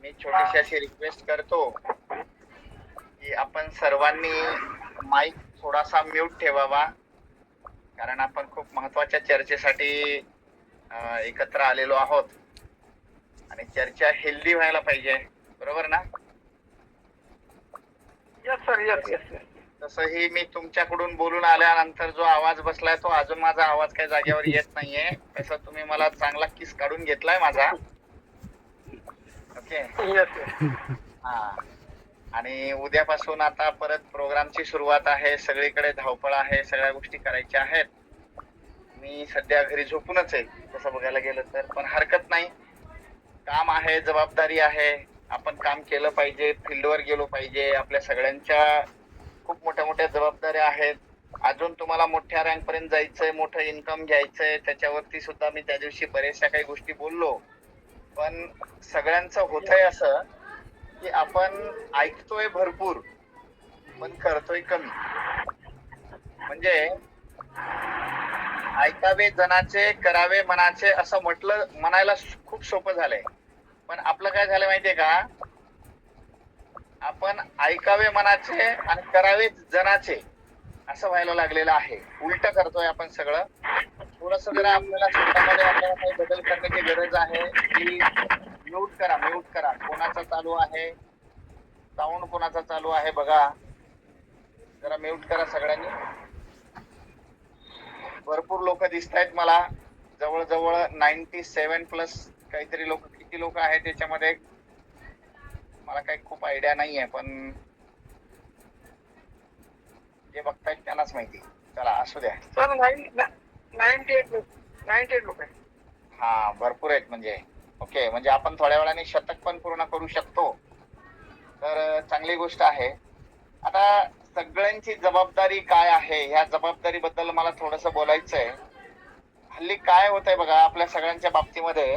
मी छोटीशी अशी रिक्वेस्ट करतो की आपण सर्वांनी माईक थोडासा म्यूट ठेवावा, कारण आपण खूप महत्वाच्या चर्चेसाठी एकत्र आलेलो आहोत आणि चर्चा हेल्दी व्हायला पाहिजे, बरोबर ना? Yes sir, yes yes yes. तसंही मी तुमच्याकडून बोलून आल्यानंतर जो आवाज बसलाय तो अजून माझा आवाज काही जागेवर येत नाहीये. तसं तुम्ही मला चांगला किस काढून घेतलाय माझा. ओके. Yes yes. हा. आणि उद्यापासून आता परत प्रोग्रामची सुरुवात आहे. सगळीकडे धावपळ आहे, सगळ्या गोष्टी करायच्या आहेत. मी सध्या घरी झोपूनच आहे तसं बघायला गेलं तर, पण हरकत नाही. काम आहे, जबाबदारी आहे, आपण काम केलं पाहिजे, फील्डवर गेलो पाहिजे. आपल्या सगळ्यांच्या खूप मोठ्या मोठ्या जबाबदाऱ्या आहेत. अजून तुम्हाला मोठ्या रँक पर्यंत जायचंय, मोठं इन्कम घ्यायचंय, त्याच्यावरती सुद्धा मी त्या दिवशी बऱ्याचशा काही गोष्टी बोललो. पण सगळ्यांचं होतंय असं की आपण ऐकतोय भरपूर पण करतोय कमी. म्हणजे ऐकावे जनाचे, करावे मनाचे असं म्हणायला खूप सोपं झालंय. पण आपलं काय झालं माहितीये का, आपण ऐकावे मनाचे आणि करावे जनाचे असं व्हायला लागलेलं आहे. उलट करतोय आपण सगळं. थोडस जरा आपल्याला स्वतःमध्ये आपल्याला काही बदल करण्याची गरज आहे की म्यूट करा. कोणाचा चालू आहे, साऊंड कोणाचा चालू आहे बघा, जरा म्यूट करा सगळ्यांनी. भरपूर लोक दिसत आहेत मला, जवळजवळ 97+ काहीतरी लोक. किती लोक आहेत त्याच्यामध्ये मला काही खूप आयडिया नाहीये, पण जे बघतायत त्यांनाच माहिती. चला असू द्या. सर 98 लोक आहेत. हा, भरपूर आहेत म्हणजे. ओके, म्हणजे आपण थोड्या वेळाने शतक पण पूर्ण करू शकतो, तर चांगली गोष्ट आहे. आता सगळ्यांची जबाबदारी काय आहे, ह्या जबाबदारीबद्दल मला थोडस बोलायचंय. हल्ली काय होतंय बघा आपल्या सगळ्यांच्या बाबतीमध्ये,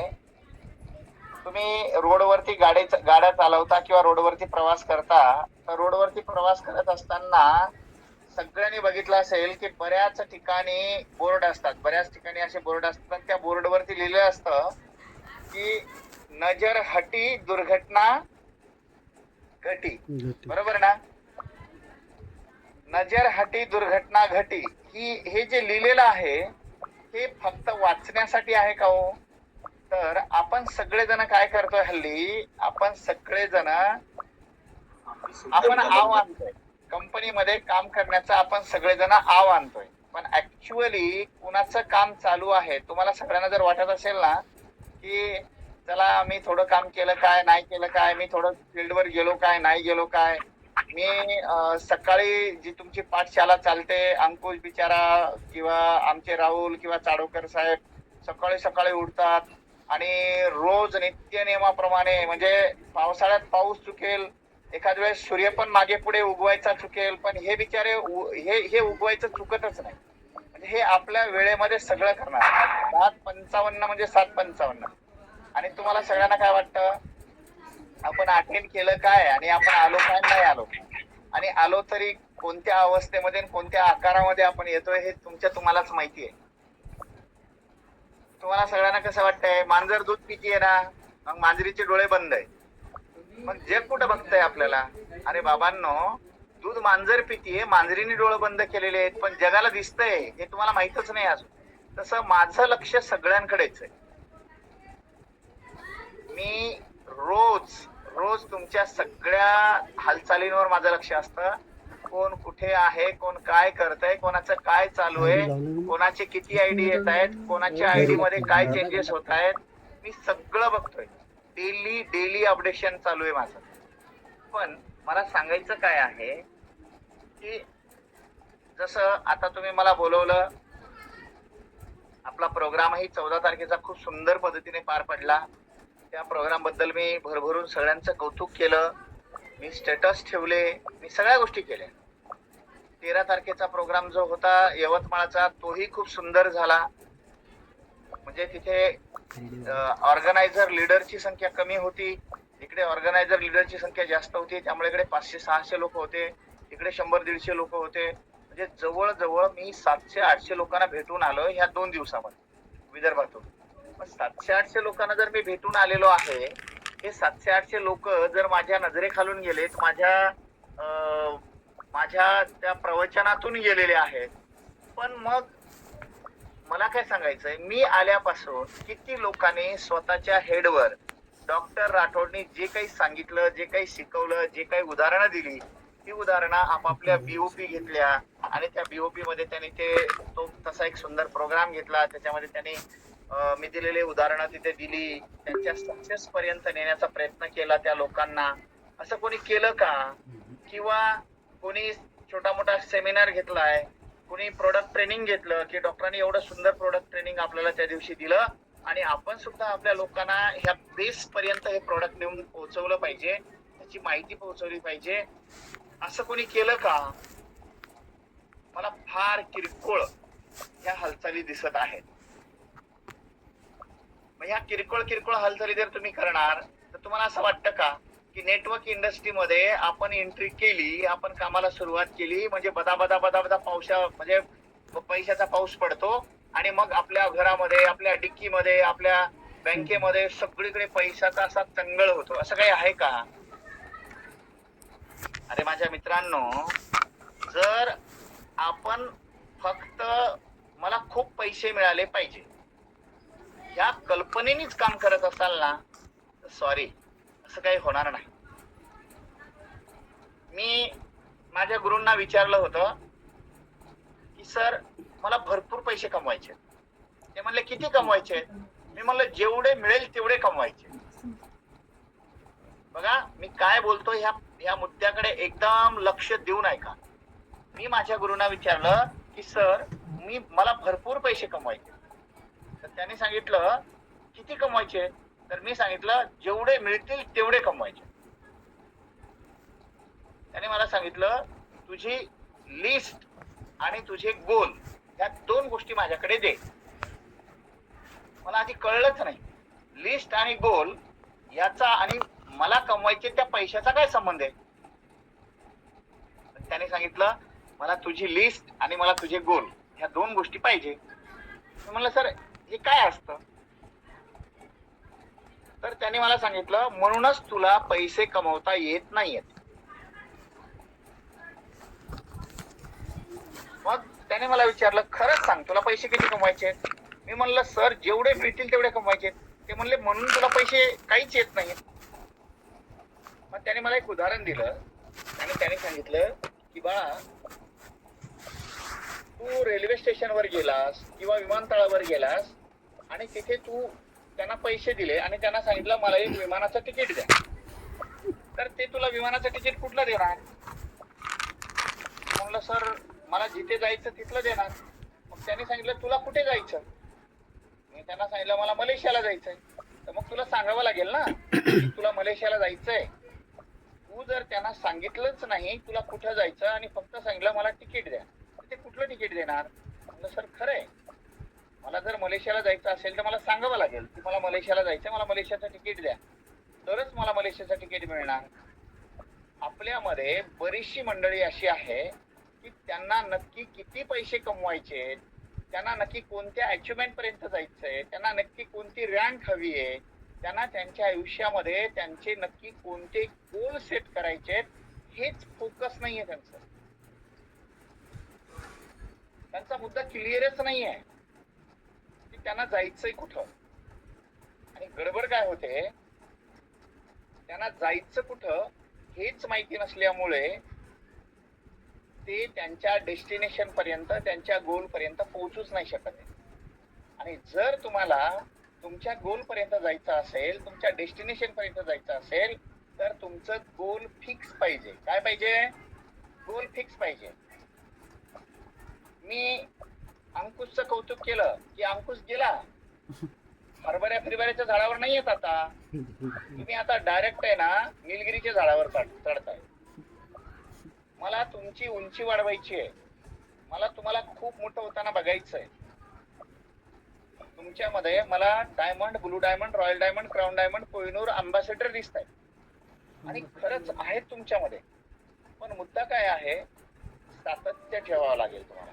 तुम्ही रोडवरती गाड्या चालवता किंवा रोडवरती प्रवास करता, तर रोडवरती प्रवास करत असताना सगळ्यांनी बघितलं असेल की बऱ्याच ठिकाणी बोर्ड असतात, बऱ्याच ठिकाणी असे बोर्ड असतात. त्या बोर्डवरती लिहिलं असतं की नजर हटी दुर्घटना घटी, बरोबर ना? नजर हटी दुर्घटना घटी, हे जे लिहिलेलं आहे हे फक्त वाचण्यासाठी आहे का हो? तर आपण सगळेजण काय करतोय हल्ली, आपण सगळेजण आपण आव आणतोय कंपनीमध्ये काम करण्याचा, आपण सगळेजण आव आणतोय. पण ऍक्च्युअली कुणाचं काम चालू आहे? तुम्हाला सगळ्यांना जर वाटत असेल ना की चला मी थोडं काम केलं काय, नाही केलं काय, मी थोडं फील्डवर गेलो काय, नाही गेलो काय, मी सकाळी जी तुमची पाठशाला चालते, अंकुश बिचारा किंवा आमचे राहुल किंवा चाडोकर साहेब सकाळी सकाळी उठतात आणि रोज नित्य नियमाप्रमाणे, म्हणजे पावसाळ्यात पाऊस चुकेल, एखाद वेळेस सूर्य पण मागे पुढे उगवायचा चुकेल, पण हे बिचारे हे उगवायचं चुकतच नाही. म्हणजे हे आपल्या वेळेमध्ये सगळं करणार. 7:55 म्हणजे 7:55. आणि तुम्हाला सगळ्यांना काय वाटतं, आपण अटेंड केलं काय आणि आपण आलो काय, नाही आलो, आणि आलो तरी कोणत्या अवस्थेमध्ये कोणत्या आकारामध्ये आपण येतोय हे तुम्हालाच माहिती आहे. तुम्हाला सगळ्यांना कसं वाटतंय, मांजर दूध पितीये ना, मग मांजरीचे डोळे बंद आहे, मग जग कुठं बघतंय आपल्याला? अरे बाबांनो, दूध मांजर पितीये, मांजरीने डोळे बंद केलेले आहेत, पण जगाला दिसतंय हे तुम्हाला माहितच नाही अजून. तसं माझं लक्ष सगळ्यांकडेच आहे. मी रोज तुमच्या सगळ्या हालचालींवर माझं लक्ष असतं. कोण कुठे आहे, कोण काय करतंय, कोणाचं काय चालू आहे, कोणाचे किती आयडी येत आहेत, कोणाच्या आयडी मध्ये काय चेंजेस होत आहेत, मी सगळं बघतोय. डेली अपडेशन चालू आहे माझं. पण मला सांगायचं काय आहे की जसं आता तुम्ही मला बोलवलं, आपला प्रोग्रामही 14 तारखेचा खूप सुंदर पद्धतीने पार पडला. त्या प्रोग्राम बद्दल मी भरभरून सगळ्यांचं कौतुक केलं, मी स्टेटस ठेवले, मी सगळ्या गोष्टी केल्या. 13 तारखेचा प्रोग्राम जो होता यवतमाळचा, तोही खूप सुंदर झाला. म्हणजे तिथे ऑर्गनायझर लीडरची संख्या कमी होती, इकडे ऑर्गनायझर लीडरची संख्या जास्त होती. त्यामुळे इकडे 500-600 लोक होते, इकडे 100-150 लोक होते. म्हणजे जवळजवळ मी 700-800 लोकांना भेटून आलो ह्या 2 दिवसामध्ये विदर्भातून. 700-800 लोकांना जर मी भेटून आलेलो आहे हे 700-800 लोक जर माझ्या नजरेखालून गेलेत, माझ्या त्या प्रवचनातून गेलेले आहेत, पण मग मला काय सांगायचंय, मी आल्यापासून किती लोकांनी स्वतःच्या हेडवर डॉक्टर राठोडनी जे काही सांगितलं, जे काही शिकवलं, जे काही उदाहरणं दिली, ती उदाहरणं आपापल्या बीओपी घेतल्या आणि त्या बीओपी मध्ये त्यांनी तो तसा एक सुंदर प्रोग्राम घेतला. त्याच्यामध्ये त्यांनी मी दिलेले उदाहरणं तिथे दिली, त्यांच्या सक्सेस पर्यंत नेण्याचा प्रयत्न केला त्या लोकांना. असं कोणी केलं का? किंवा कोणी छोटा मोठा सेमिनार घेतलाय, कोणी प्रोडक्ट ट्रेनिंग घेतलं की डॉक्टरांनी एवढं सुंदर प्रोडक्ट ट्रेनिंग आपल्याला त्या दिवशी दिलं आणि आपण सुद्धा आपल्या लोकांना ह्या बेस पर्यंत हे प्रोडक्ट नेऊन पोहोचवलं पाहिजे, त्याची माहिती पोहोचवली पाहिजे, असं कोणी केलं का? मला फार किरकोळ ह्या हालचाली दिसत आहेत. मग ह्या किरकोळ हालचाली जर तुम्ही करणार तर तुम्हाला असं वाटतं का की नेटवर्क इंडस्ट्रीमध्ये आपण एंट्री केली, आपण कामाला सुरुवात केली म्हणजे बदा म्हणजे पैशाचा पाऊस पडतो आणि मग आपल्या घरामध्ये, आपल्या डिक्कीमध्ये, आपल्या बँकेमध्ये सगळीकडे पैशाचा असा चंगळ होतो, असं काही आहे का? अरे माझ्या मित्रांनो, जर आपण फक्त मला खूप पैसे मिळाले पाहिजे या कल्पनेनेच काम करत असाल ना, सॉरी, असं काही होणार नाही. मी माझ्या गुरूंना विचारलं होतं की सर मला भरपूर पैसे कमवायचे. ते म्हणले किती कमवायचे? मी म्हणलं जेवढे मिळेल तेवढे कमवायचे. बघा मी काय बोलतो ह्या मुद्द्याकडे एकदम लक्ष देऊन ऐका. मी माझ्या गुरूंना विचारलं की सर मला भरपूर पैसे कमवायचे. तर त्यांनी सांगितलं किती कमवायचे? तर मी सांगितलं जेवढे मिळतील तेवढे कमवायचे. त्याने मला सांगितलं तुझी लिस्ट आणि तुझे गोल या दोन गोष्टी माझ्याकडे दे. मला आधी कळलंच नाही लिस्ट आणि गोल याचा आणि मला कमवायचे त्या पैशाचा काय संबंध आहे. त्याने सांगितलं मला तुझी लिस्ट आणि मला तुझे गोल ह्या दोन गोष्टी पाहिजे. मी म्हणलं सर हे काय असतं? तर त्याने मला सांगितलं म्हणूनच तुला पैसे कमवता येत नाहीयेत. मग त्याने मला विचारलं खरंच सांग तुला पैसे किती कमवायचे? मी म्हणलं सर जेवढे मिळतील तेवढे कमवायचे. ते म्हणले म्हणून तुला पैसे काहीच येत नाहीत. मग त्याने मला एक उदाहरण दिलं आणि त्याने सांगितलं की बाळा तू रेल्वे स्टेशनवर गेलास किंवा विमानतळावर गेलास आणि तिथे तू त्यांना पैसे दिले आणि त्यांना सांगितलं मला एक विमानाचं तिकीट द्या. तर ते तुला विमानाचं तिकीट कुठलं देणार? म्हणलं सर मला जिथे जायचं तिथलं देणार. मग त्यांनी सांगितलं तुला कुठे जायचं? मी त्यांना सांगितलं मला मलेशियाला जायचंय. तर मग तुला सांगावं लागेल ना की तुला मलेशियाला जायचंय. तू जर त्यांना सांगितलंच नाही तुला कुठं जायचं आणि फक्त सांगितलं मला तिकीट द्या, ते कुठलं तिकीट देणार? म्हणलं सर खरंय मला जर मलेशियाला जायचं असेल तर मला सांगावं लागेल की मला मलेशियाला जायचं, मला मलेशियाचं तिकीट द्या, तरच मला मलेशियाचं तिकीट मिळणार. आपल्यामध्ये बरीचशी मंडळी अशी आहे की त्यांना नक्की किती पैसे कमवायचे, त्यांना नक्की कोणत्या अचिव्हमेंट पर्यंत जायचंय, त्यांना नक्की कोणती रँक हवी आहे, त्यांना त्यांच्या आयुष्यामध्ये त्यांचे नक्की कोणते गोल सेट करायचे हेच फोकस नाहीये त्यांचं. त्यांचा मुद्दा क्लिअरच नाहीये की त्यांना जायचंय कुठं. आणि गडबड काय होते, त्यांना जायचं कुठं हेच माहिती नसल्यामुळे ते त्यांच्या डेस्टिनेशन पर्यंत, त्यांच्या गोल पर्यंत पोहोचूच नाही शकत. आणि जर तुम्हाला तुमच्या गोल पर्यंत जायचं असेल, तुमच्या डेस्टिनेशन पर्यंत जायचं असेल तर तुमचं गोल फिक्स पाहिजे. काय पाहिजे? गोल फिक्स पाहिजे. मी अंकुशचं कौतुक केलं की अंकुश गेला, हरभऱ्याच्या झाडावर नाही येत. आता तुम्ही आता डायरेक्ट आहे ना निलगिरीच्या झाडावर चढताय. मला तुमची उंची वाढवायची आहे, मला तुम्हाला खूप मोठं होताना बघायचंय. तुमच्यामध्ये मला diamond, blue diamond, royal diamond, crown diamond, Kohinoor ambassador दिसत आहेत आणि खरंच आहेत तुमच्यामध्ये. पण मुद्दा काय आहे, सातत्य ठेवावं लागेल तुम्हाला,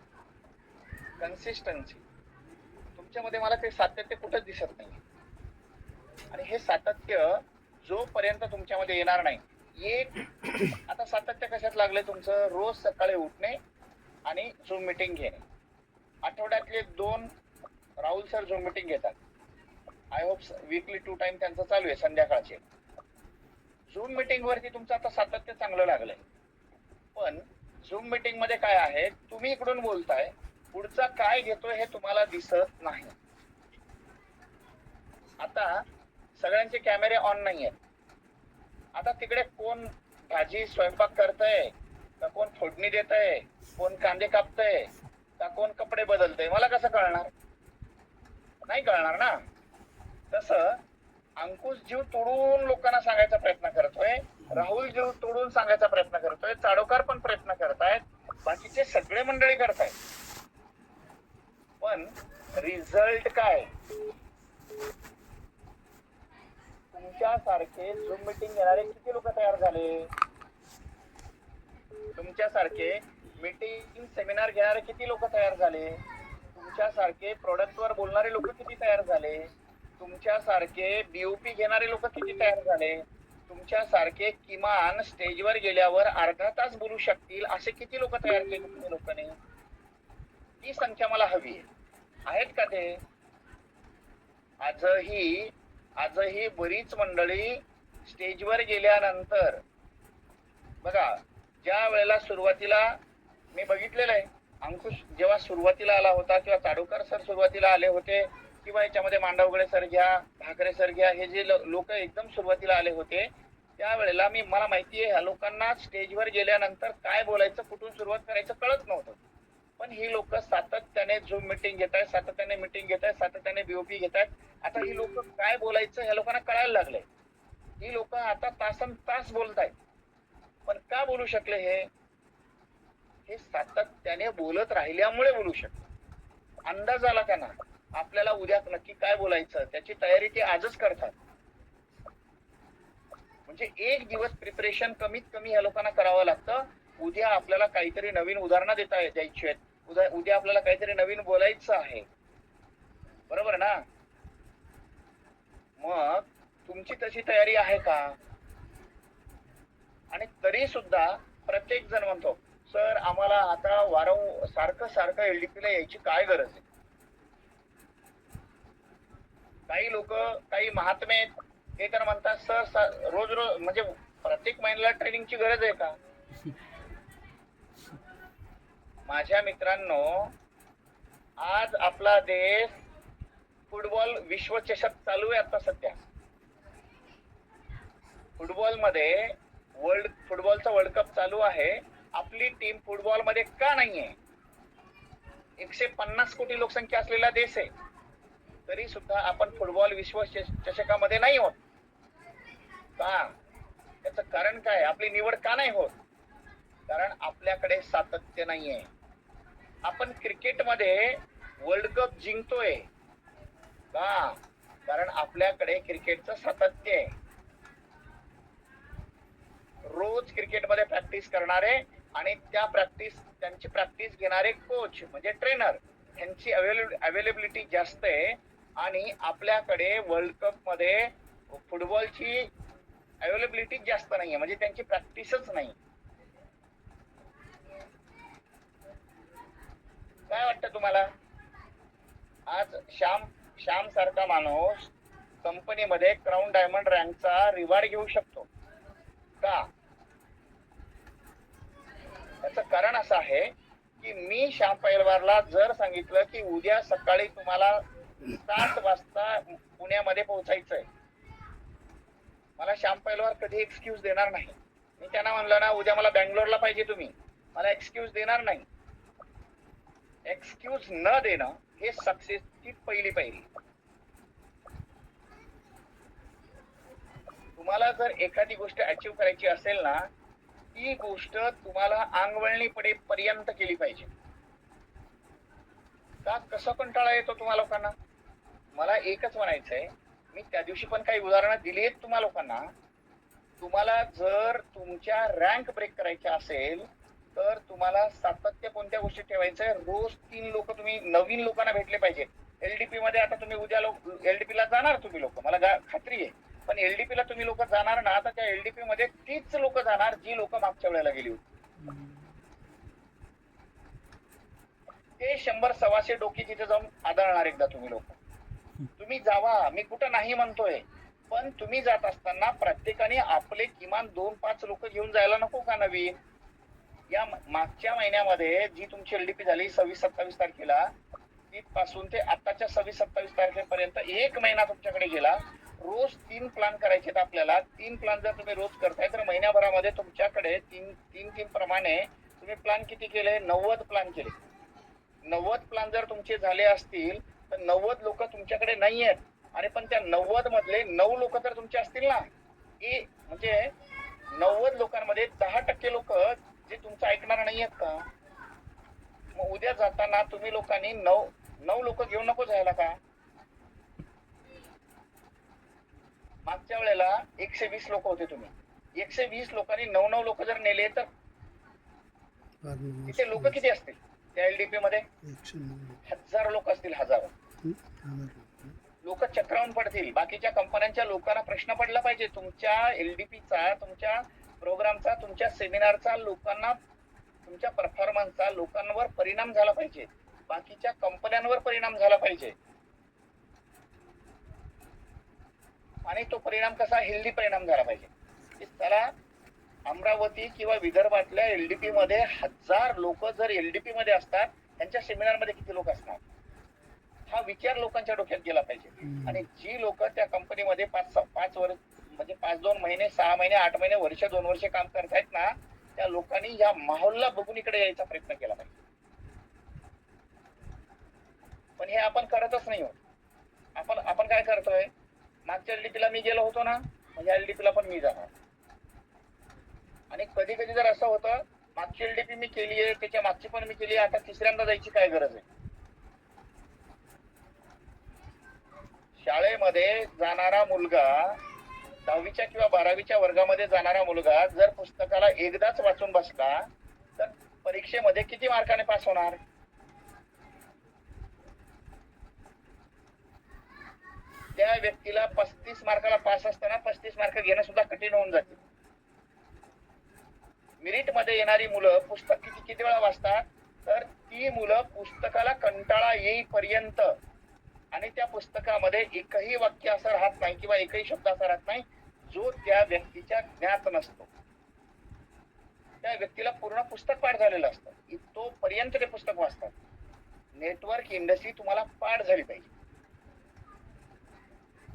कन्सिस्टन्सी. तुमच्यामध्ये मला ते सातत्य कुठंच दिसत नाही. आणि हे सातत्य जोपर्यंत तुमच्यामध्ये येणार नाही आता सातत्य कशात लागले तुमचं, रोज सकाळी उठणे आणि झूम मीटिंग घेणे. आठवड्यातले 2 राहुल सर झूम मीटिंग घेतात. आय होप वीकली 2 टाइम त्यांचं चालू आहे संध्याकाळचे. झूम मीटिंग वरती तुमचं आता सातत्य चांगलं लागलंय. पण झूम मीटिंग मध्ये काय आहे, तुम्ही इकडून बोलताय, पुढचा काय घेतोय हे तुम्हाला दिसत नाही. आता सगळ्यांचे कॅमेरे ऑन नाही आहेत. आता तिकडे कोण भाजी स्वयंपाक करतय का, कोण फोडणी देतय, कोण कांदे कापतय का, कोण कपडे बदलतय, मला कसं कळणार? नाही कळणार ना. तसं अंकुश जीव तोडून लोकांना सांगायचा प्रयत्न करतोय, राहुल जीव तोडून सांगायचा प्रयत्न करतोय, चाडोकार पण प्रयत्न करतायत, बाकीचे सगळे मंडळी करतायत. पण रिझल्ट काय? तुमच्यासारखे झूम मीटिंग घेणारे किती लोक तयार झाले? तुमच्यासारखे मीटिंग सेमिनार घेणारे किती लोक तयार झाले? तुमच्यासारखे प्रोडक्टवर बोलणारे लोक किती तयार झाले? तुमच्यासारखे बीओपी घेणारे लोक किती तयार झाले? तुमच्यासारखे किमान स्टेजवर गेल्यावर अर्धा तास बोलू शकतील असे किती लोक तयार केले तुम्ही लोकांनी? ही संख्या मला हवी आहे. आहेत का ते? आजही बरीच मंडळी स्टेजवर गेल्यानंतर बघा, ज्या वेळेला सुरुवातीला मी बघितलेलं आहे, अंकुश जेव्हा सुरुवातीला आला होता किंवा चाडोकर सर सुरुवातीला आले होते किंवा याच्यामध्ये मांडवगडे सर घ्या, ठाकरे सर घ्या, हे जे लोक एकदम सुरुवातीला आले होते त्यावेळेला मला माहितीये ह्या लोकांना स्टेजवर गेल्यानंतर काय बोलायचं, कुठून सुरुवात करायचं कळत नव्हतं. पण ही लोक सातत्याने झूम मीटिंग घेत आहेत, सातत्याने मीटिंग घेत आहेत, सातत्याने बीओपी घेत आहेत. आता ही लोक काय बोलायचं ह्या लोकांना कळायला लागलंय. ही लोक आता तासन तास बोलतायत. पण का बोलू शकले? हे सातत्याने बोलत राहिल्यामुळे बोलू शकले. अंदाज आला त्यांना आपल्याला उद्या नक्की काय बोलायचं, त्याची तयारी ते आजच करतात. म्हणजे एक दिवस प्रिपरेशन कमीत कमी ह्या लोकांना करावं लागतं. उद्या आपल्याला काहीतरी नवीन उदाहरणं द्यायची आहेत, उद्या आपल्याला काहीतरी नवीन बोलायचं आहे, बरोबर ना? मग तुमची तशी तयारी आहे का? आणि तरी सुद्धा प्रत्येक जण म्हणतो, सर आम्हाला आता सारखं एलडीपी ला यायची काय गरज आहे? काही लोक, काही महात्मे हे तर म्हणतात, सर रोज म्हणजे प्रत्येक महिन्याला ट्रेनिंगची गरज आहे का? माझ्या मित्रांनो, आज आपला देश फुटबॉल विश्वचषक चालू आहे. आता सध्या फुटबॉलमध्ये फुटबॉलचा वर्ल्ड कप चालू आहे. आपली टीम फुटबॉल मध्ये का नाहीये? 150 कोटी लोकसंख्या असलेला देश आहे, तरी सुद्धा आपण फुटबॉल विश्वचषकामध्ये नाही होत का? त्याचं कारण काय? आपली निवड का नाही होत? कारण आपल्याकडे सातत्य नाहीये. आपण क्रिकेटमध्ये वर्ल्ड कप जिंकतोय का? कारण आपल्याकडे क्रिकेटचं सातत्य आहे. रोज क्रिकेटमध्ये प्रॅक्टिस करणारे आणि त्यांची प्रॅक्टिस घेणारे कोच म्हणजे ट्रेनर, यांची अवेलेबिलिटी जास्त आहे. आणि आपल्याकडे वर्ल्ड कप मध्ये फुटबॉलची अवेलेबिलिटी जास्त नाहीये, म्हणजे त्यांची प्रॅक्टिसच नाही. काय वाटतं तुम्हाला? आज श्याम सारखा माणूस कंपनीमध्ये क्राऊन डायमंड रँकचा रिवॉर्ड घेऊ शकतो का? याचं कारण असं आहे की मी श्याम पैलवारला जर सांगितलं की उद्या सकाळी तुम्हाला 7 वाजता पुण्यामध्ये पोहोचायचंय, मला श्याम पैलवार कधी एक्सक्यूज देणार नाही. मी त्यांना म्हणलं ना, उद्या मला बँगलोरला पाहिजे, तुम्ही मला एक्सक्यूज देणार नाही. एक्सक्यूज न देणं हे सक्सेसची पहिली पायरी. तुम्हाला जर एखादी गोष्ट अचीव्ह करायची असेल ना, ती गोष्ट तुम्हाला अंगवळणी पर्यंत केली पाहिजे. का कसा कंटाळा येतो तुम्हा लोकांना? मला एकच म्हणायचंय, मी त्या दिवशी पण काही उदाहरणं दिली आहेत तुम्हा लोकांना. तुम्हाला जर तुमच्या रँक ब्रेक करायच्या असेल तर तुम्हाला सातत्य कोणत्या गोष्टी ठेवायचंय? रोज 3 लोक तुम्ही नवीन लोकांना भेटले पाहिजे. एलडीपी मध्ये आता तुम्ही उद्या एलडीपी ला जाणार तुम्ही लोक, मला खात्री आहे. पण एलडीपी ला तुम्ही लोक जाणार ना, तर त्या एलडीपी मध्ये तीच लोक जाणार जी लोक मागच्या वेळेला गेली होती. ते 100-125 डोकी तिथे जाऊन आदळणार एकदा तुम्ही लोक. तुम्ही जावा, मी कुठं नाही म्हणतोय, पण तुम्ही जात असताना प्रत्येकाने आपले किमान 2-5 लोक घेऊन जायला नको का नवीन? या मागच्या महिन्यामध्ये जी तुमची एलडीपी झाली 26-27 तारखेला, तिथपासून ते आताच्या 26-27 तारखेपर्यंत 1 महिना तुमच्याकडे गेला. रोज 3 प्लॅन करायचे आपल्याला. 3 प्लॅन जर तुम्ही रोज करताय तर महिन्याभरामध्ये तुमच्याकडे तीन प्रमाणे तुम्ही प्लॅन किती केले? 90 प्लॅन केले. 90 प्लॅन जर तुमचे झाले असतील तर 90 लोक तुमच्याकडे नाही आहेत, आणि पण त्या 90 मधले 9 लोक तर तुमचे असतील ना. म्हणजे 90 लोकांमध्ये 10% लोक जे तुमचं ऐकणार नाही आहेत का? मग उद्या जाताना तुम्ही लोकांनी 9 लोक घेऊन नको जायला का? मागच्या वेळेला 120 लोक होते, तुम्ही 120 लोकांनी 9 लोक जर नेले तर तिथे लोक किती असतील? त्या एलडीपी मध्ये 1000 लोक असतील. 1000 लोक चक्रावून पडतील. बाकीच्या कंपन्यांच्या लोकांना प्रश्न पडला पाहिजे, तुमच्या एलडीपीचा, तुमच्या प्रोग्रामचा, तुमच्या सेमिनारचा लोकांना, तुमच्या परफॉर्मन्सचा लोकांवर परिणाम झाला पाहिजे, बाकीच्या कंपन्यांवर परिणाम झाला पाहिजे. आणि तो परिणाम कसा? हेल्दी परिणाम झाला पाहिजे. त्याला अमरावती किंवा विदर्भातल्या एलडीपी मध्ये 1000 लोक जर एलडीपी मध्ये असतात, त्यांच्या सेमिनार मध्ये किती लोक असणार? हा विचार लोकांच्या डोक्यात गेला पाहिजे. आणि जी लोक त्या कंपनीमध्ये 5 वर्ष, म्हणजे 5-2 महिने, 6 महिने, 8 महिने, वर्ष, 2 वर्ष काम करतायत ना, त्या लोकांनी या माहोलला बघून इकडे यायचा प्रयत्न केला पाहिजे. पण हे आपण करतच नाही आहोत. आपण काय करतोय? मागच्या एलडीपीला मी गेलो होतो ना, म्हणजे एलडीपीला पण मी जाणार. आणि कधी कधी जर असं होतं, मागची एलडीपी मी केली आहे, त्याच्या मागची पण मी केली, आता तिसऱ्यांदा जायची काय गरज आहे? शाळेमध्ये जाणारा मुलगा, 10वीच्या किंवा 12वीच्या वर्गामध्ये जाणारा मुलगा जर पुस्तकाला एकदाच वाचून बसला तर परीक्षेमध्ये किती मार्काने पास होणार? त्या व्यक्तीला 35 मार्काला पास असताना 35 मार्क घेणं सुद्धा कठीण होऊन जाते. मेरिट मध्ये येणारी मुलं पुस्तक किती वेळा वाचतात? तर ती मुलं पुस्तकाला कंटाळा येईपर्यंत, आणि त्या पुस्तकामध्ये एकही वाक्य असं राहत नाही किंवा एकही शब्द असा राहत नाही जो त्या व्यक्तीच्या ज्ञात नसतो. त्या व्यक्तीला पूर्ण पुस्तक पाठ झालेलं असतं, तोपर्यंत ते पुस्तक वाचतात. नेटवर्क इंडस्ट्री तुम्हाला पाठ झाली पाहिजे.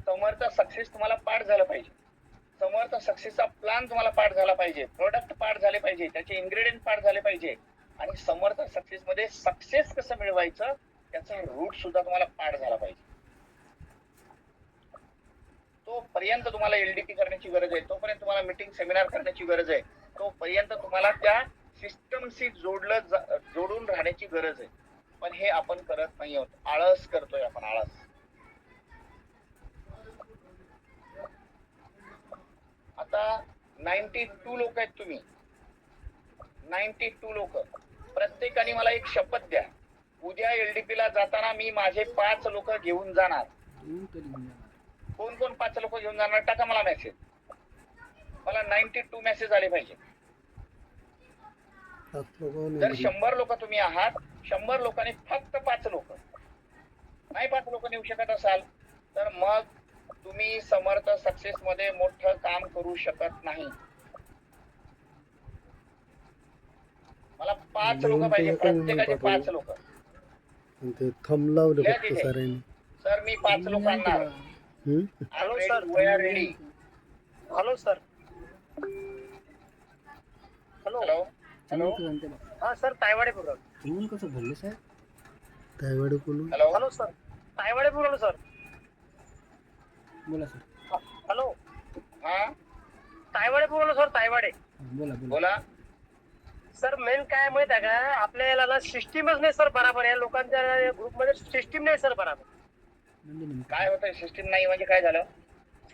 समोरचा सक्सेस तुम्हाला पाठ झाला पाहिजे. समोरचा सक्सेसचा प्लॅन तुम्हाला पाठ झाला पाहिजे. प्रोडक्ट पाठ झाले पाहिजे, त्याचे इन्ग्रेडियंट पाठ झाले पाहिजे, आणि समोरचा सक्सेस मध्ये सक्सेस कसं मिळवायचं त्याचा रूट सुद्धा तुम्हाला पाठ झाला पाहिजे. तोपर्यंत तुम्हाला एलडीपी करण्याची गरज आहे, तोपर्यंत तुम्हाला मीटिंग सेमिनार करण्याची गरज आहे, तोपर्यंत तुम्हाला त्या सिस्टमशी जोडून राहण्याची गरज आहे. पण हे आपण करत नाही आहोत. आळस करतोय आपण, आळस. आता 92 लोक आहेत तुम्ही, 92 लोक. प्रत्येकाने मला एक शपथ द्या, उद्या एलडीपी ला जाताना मी माझे 5 लोक घेऊन जाणार. कोण 5 लोक घेऊन जाणार? टाका मला मेसेज. मला 92 मेसेज आले पाहिजे. जर 100 लोक तुम्ही आहात, 100 लोकांनी फक्त 5 लोक, नाही 5 लोक नेऊ शकत असाल तर मग तुम्ही समर्थ सक्सेस मध्ये मोठं काम करू शकत नाही. मला 5 लोक पाहिजे, प्रत्येकाचे 5 लोक. सर मी 5 लोक आणणार. Hello sir, we are ready. Hello sir. Hello hello. हा सर, तायवाडे बोलतो. कसं बोलले साहेब? हॅलो हॅलो सर, तायवाडे बोललो सर. बोला सर. हॅलो. हा तायवाडे बोललो सर, तायवाडे. बोला बोला. बोला. सर मेन काय माहित आहे का, आपल्याला सिस्टीमच नाही सर बराबर. या लोकांच्या ग्रुपमध्ये सिस्टीम नाही सर बराबर. काय होतंय? सिस्टीम नाही म्हणजे काय झालं?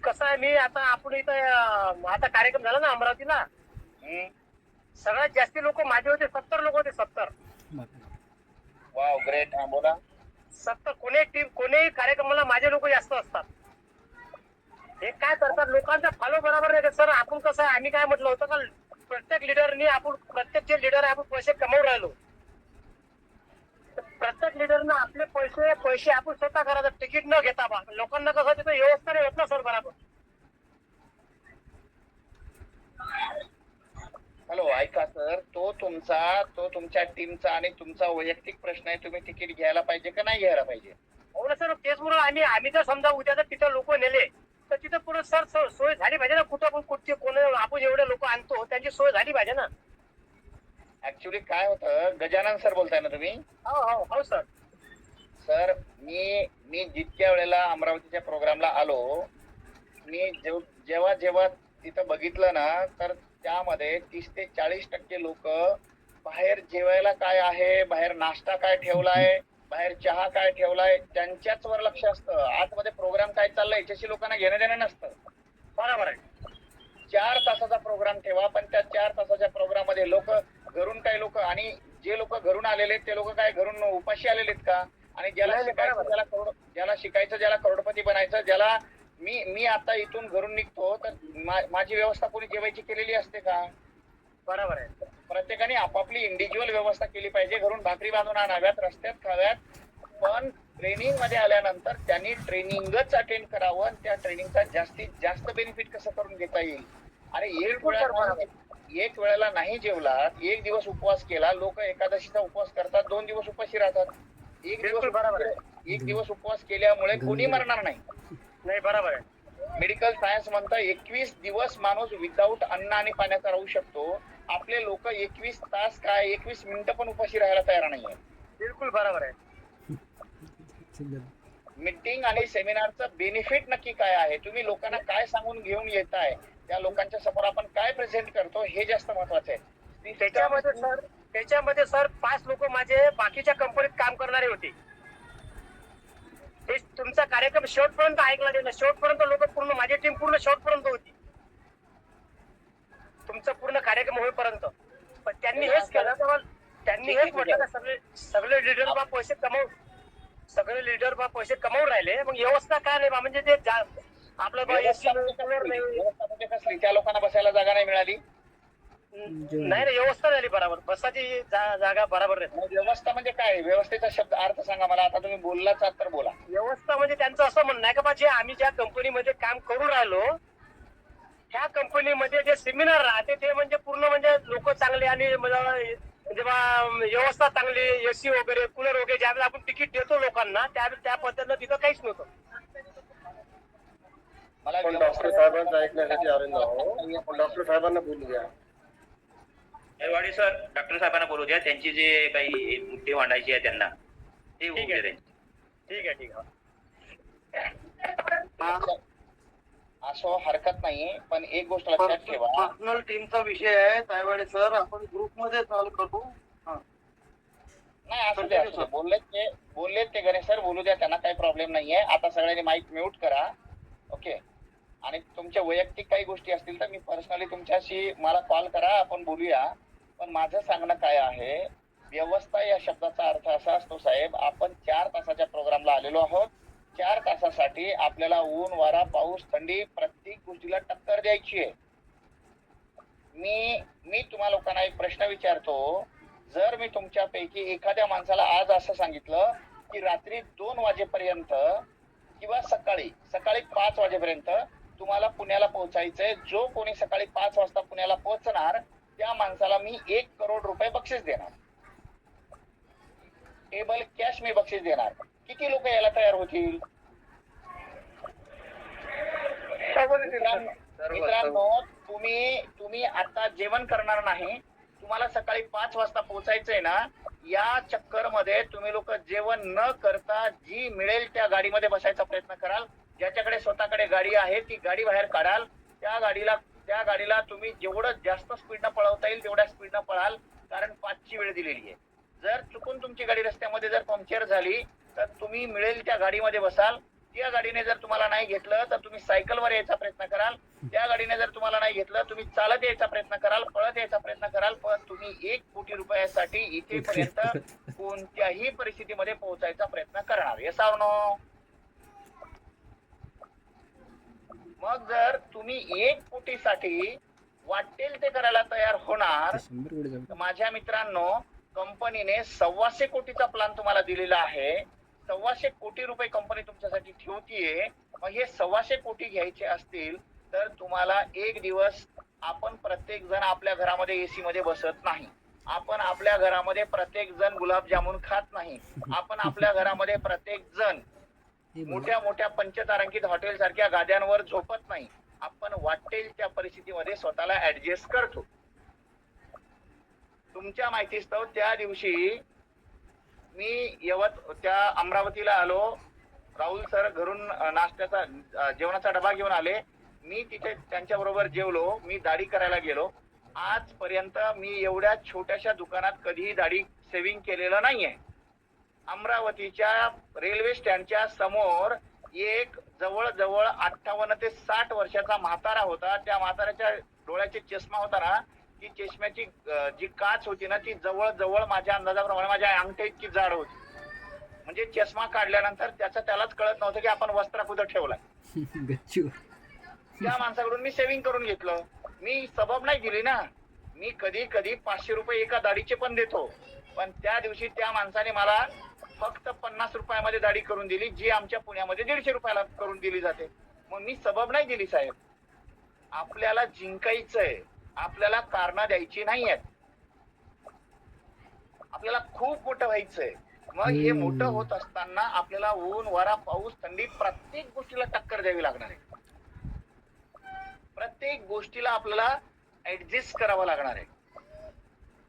कसं आहे, मी आता आपण इथं आता कार्यक्रम झाला ना अमरावतीला, सगळ्यात जास्ती लोक माझे होते. 70 लोक होते. 70. Wow, great. हा बोला. 70. कोणी कार्यक्रमाला माझे लोक जास्त असतात. हे काय करतात लोकांचा फॉलो बरोबर नाही सर. आपण कसं आहे, आम्ही काय म्हटलं होतं का प्रत्येक लिडरनी आपण प्रत्येक जे लिडर आहे आपण पैसे कमवून राहिलो. तर प्रत्येक लिडरनं आपले पैसे आपण स्वतः करायचं तिकीट न घेता बा. लोकांना कसं तिथं व्यवस्था नाही होत ना सर बरोबर. हॅलो ऐका सर, तो तुमच्या टीमचा आणि तुमचा वैयक्तिक प्रश्न आहे. तुम्ही तिकीट घ्यायला पाहिजे का नाही घ्यायला पाहिजे? हो ना सर, तेच म्हणून आम्ही जर समजा उद्या जर तिथं लोक नेले तर तिथं पुढे सर सोय झाली पाहिजे ना. कुठं पण कुठचे कोण आपण एवढे लोक आणतो त्यांची सोय झाली पाहिजे ना. ऍक्च्युली काय होतं, गजानन सर बोलताय ना तुम्ही? हो हो हो सर. सर मी जितक्या वेळेला अमरावतीच्या प्रोग्रामला आलो, मी जेव्हा तिथं बघितलं ना, तर त्यामध्ये 30 ते 40% लोक बाहेर जेवायला काय आहे, बाहेर नाश्ता काय ठेवलाय, बाहेर चहा काय ठेवलाय, त्यांच्याच वर लक्ष असतं. आतमध्ये प्रोग्राम काय चाललाय याच्याशी लोकांना घेणं देणं नसतं. बरोबर आहे. 4 तासाचा प्रोग्राम ठेवा, पण त्या 4 तासाच्या प्रोग्राम मध्ये लोक आणि जे लोक घरून आलेले ते लोक काय घरून उपाशी आलेले का? आणि ज्याला शिकायचं ज्याला करोडपती बनायचं, ज्याला मी आता इथून घरून निघतो तर माझी व्यवस्था कोणी जेवायची केलेली असते का? बरोबर आहे. प्रत्येकाने आपापली इंडिव्हिज्युअल व्यवस्था केली पाहिजे. घरून भाकरी बांधून आणाव्यात, रस्त्यात खाव्यात, पण ट्रेनिंग मध्ये आल्यानंतर त्यांनी ट्रेनिंगच अटेंड करावं आणि त्या ट्रेनिंगचा जास्तीत जास्त बेनिफिट कसं करून घेता येईल. अरे एक वेळेला नाही जेवला, एक दिवस उपवास केला, लोक एकादशीचा उपवास करतात, 2 दिवस उपाशी राहतात. एक दिवस उपवास केल्यामुळे कोणी मरणार नाही. नाही बरोबर आहे. मेडिकल सायन्स म्हणतं 21 दिवस माणूस विदाऊट अन्न आणि पाण्याचा राहू शकतो. आपले लोक 21 तास काय 21 मिनिटं पण उपाशी राहायला तयार नाहीये. बिलकुल बरोबर आहे. मीटिंग आणि सेमिनारचं बेनिफिट नक्की काय आहे, तुम्ही लोकांना काय सांगून घेऊन येताय, त्या लोकांच्या समोर आपण काय प्रेझेंट करतो हे जास्त महत्वाचं आहे. त्याच्यामध्ये सर 5 लोक माझे बाकीच्या कंपनीत काम करणारे होते. ते तुमचा कार्यक्रम शेवटपर्यंत ऐकला गेला. शेवटपर्यंत लोक पूर्ण माझी टीम पूर्ण शेवटपर्यंत होती, तुमचा पूर्ण कार्यक्रम होईपर्यंत. पण त्यांनी हेच केलं तर त्यांनी हेच म्हटलं का सगळे लीडर बा पैसे कमवून राहिले, मग व्यवस्था काय नाही बा. म्हणजे ते आपलं व्यवस्था म्हणजे कसली, त्या लोकांना बसायला जागा नाही मिळाली. नाही व्यवस्था झाली बरोबर, बसाची जागा बरोबर नाही. व्यवस्था म्हणजे काय, व्यवस्थेचा शब्द अर्थ सांगा मला. आता तुम्ही बोललाच तर बोला. व्यवस्था म्हणजे त्यांचं असं म्हणणं आहे का बा, जे आम्ही ज्या कंपनीमध्ये काम करून राहिलो ह्या कंपनीमध्ये जे सेमिनार राहते ते म्हणजे पूर्ण म्हणजे लोक चांगले आणि जेव्हा व्यवस्था चांगली, एसी वगैरे कूलर वगैरे ज्यावेळेस आपण तिकीट देतो लोकांना त्या पद्धतीनं तिथं काहीच नव्हतं. मला डॉक्टर साहेबांचं ऐकण्यासाठी आलेलो आहोत. डॉक्टर साहेबांना बोलू द्या. वाडी सर, डॉक्टर साहेबांना बोलू द्या. त्यांची जे काही मुद्दे मांडायची आहे त्यांना ते होऊ द्या. ठीक आहे. असो हरकत नाही, पण एक गोष्ट लक्षात ठेवा, पर्सनल टीमचा विषय आहे तायवाडे सर, आपण ग्रुप मध्ये सॉल्व्ह करू. नाही असू द्या. बोललेत ते गणेश सर, बोलू द्या, त्यांना काही प्रॉब्लेम नाहीये. आता सगळ्यांनी माईक म्यूट करा. ओके. आणि तुमच्या वैयक्तिक काही गोष्टी असतील तर मी पर्सनली तुमच्याशी मला कॉल करा, आपण बोलूया. पण माझं सांगणं काय आहे, व्यवस्था या शब्दाचा अर्थ असा असतो साहेब, आपण 4 तासाच्या प्रोग्रामला आलेलो आहोत. 4 तासासाठी आपल्याला ऊन, वारा, पाऊस, थंडी प्रत्येक गोष्टीला टक्कर द्यायची आहे. मी तुम्हा लोकांना एक प्रश्न विचारतो. जर मी तुमच्यापैकी एखाद्या माणसाला आज असं सांगितलं की रात्री 2 वाजेपर्यंत किंवा सकाळी 5 वाजेपर्यंत तुम्हाला पुण्याला पोहोचायचंय, जो कोणी सकाळी 5 वाजता पुण्याला पोहोचणार त्या माणसाला मी 1 करोड रुपये बक्षीस देणार, टेबल कॅश मी बक्षीस देणार. किती लोक यायला तयार होतील? मित्रांनो, तुम्ही आता जेवण करणार नाही, तुम्हाला सकाळी 5 वाजता पोहोचायचंय ना, या चक्कर मध्ये तुम्ही लोक जेवण न करता जी मिळेल त्या गाडीमध्ये बसायचा प्रयत्न कराल. ज्याच्याकडे स्वतःकडे गाडी आहे ती गाडी बाहेर काढाल. त्या गाडीला तुम्ही जेवढं जास्त स्पीडनं पळवता येईल तेवढ्या स्पीडनं पळाल, कारण 5ची वेळ दिलेली आहे. जर चुकून तुमची गाडी रस्त्यामध्ये जर पंक्चर झाली तर तुम्ही मिळेल त्या गाडीमध्ये बसाल. त्या गाडीने जर तुम्हाला नाही घेतलं तर तुम्ही सायकलवर यायचा प्रयत्न कराल. त्या गाडीने जर तुम्हाला नाही घेतलं तुम्ही चालत यायचा प्रयत्न कराल, पळत यायचा प्रयत्न कराल. पण तुम्ही 1 कोटी रुपयासाठी इथेपर्यंत कोणत्याही परिस्थितीमध्ये पोहोचायचा प्रयत्न करणार. Yes or no? मग जर तुम्ही 1 कोटीसाठी वाटेल ते करायला तयार होणार, ते 100 कोटी तर जाऊ. माझ्या मित्रांनो, कंपनीने 125 कोटीचा प्लॅन तुम्हाला दिलेला आहे. 125 कोटी रुपये कंपनी तुमच्यासाठी ठेवतीये. मग हे 125 कोटी घ्यायचे असतील तर तुम्हाला एक दिवस, आपण प्रत्येक जण आपल्या घरामध्ये एसी मध्ये बसत नाही, आपण आपल्या घरामध्ये प्रत्येक जण गुलाबजामुन खात नाही, आपण आपल्या घरामध्ये प्रत्येक जण हे बघा. मोठ्या मोठ्या पंचतारांकित हॉटेल सारख्या गाद्यांवर झोपत नाही. आपण वाटेल त्या परिस्थितीमध्ये स्वतःला ऍडजस्ट करतो. तुमच्या माहितीस्तव त्या दिवशी मी त्या अमरावतीला आलो. राहुल सर घरून नाश्त्याचा जेवणाचा डबा घेऊन आले. मी तिथे त्यांच्या बरोबर जेवलो. मी दाढी करायला गेलो. आजपर्यंत मी एवढ्या छोट्याशा दुकानात कधीही दाढी सेविंग केलेलं नाहीये. अमरावतीच्या रेल्वे स्टँडच्या समोर एक जवळजवळ 58 ते 60 वर्षाचा म्हातारा होता. त्या म्हाताऱ्याच्या डोळ्याचे चष्मा होता ना, ती चष्म्याची जी काच होती ना, ती जवळजवळ माझ्या अंदाजाप्रमाणे माझ्या अंगठ्या इतकी जाड होती. म्हणजे चष्मा काढल्यानंतर त्यालाच कळत नव्हतं की आपण वस्त्र कुठं ठेवलाय. गच्चू. त्या माणसाकडून मी सेव्हिंग करून घेतलं. मी सबब नाही दिली ना. मी कधी कधी 500 रुपये एका दाढीचे पण देतो. पण त्या दिवशी त्या माणसाने मला फक्त 50 रुपयामध्ये दाढी करून दिली, जी आमच्या पुण्यामध्ये 150 रुपयाला करून दिली जाते. मग मी सबब नाही दिली साहेब. आपल्याला जिंकायचंय, आपल्याला कारणं द्यायची नाहीयेत. आपल्याला खूप मोठं व्हायचंय. मग हे मोठं होत असताना आपल्याला ऊन, वारा, पाऊस, थंडी प्रत्येक गोष्टीला टक्कर द्यावी लागणार आहे. प्रत्येक गोष्टीला आपल्याला ऍडजस्ट करावं लागणार आहे.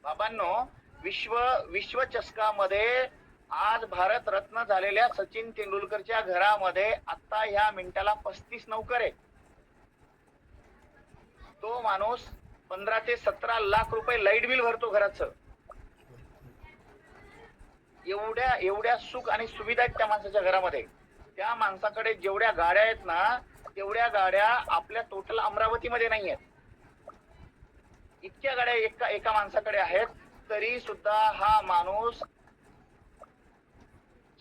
बाबांनो, विश्वचषकामध्ये आज भारत रत्न झालेल्या सचिन तेंडुलकरच्या घरामध्ये आता ह्या मिनिटाला 35 नोकर आहे. तो माणूस 15 ते 17 लाख रुपये लाईट बिल भरतो घराचं. एवढ्या सुख आणि सुविधा आहेत त्या माणसाच्या घरामध्ये. त्या माणसाकडे जेवढ्या गाड्या आहेत ना, तेवढ्या गाड्या आपल्या टोटल अमरावतीमध्ये नाही आहेत. इतक्या गाड्या एका माणसाकडे आहेत. तरी सुद्धा हा माणूस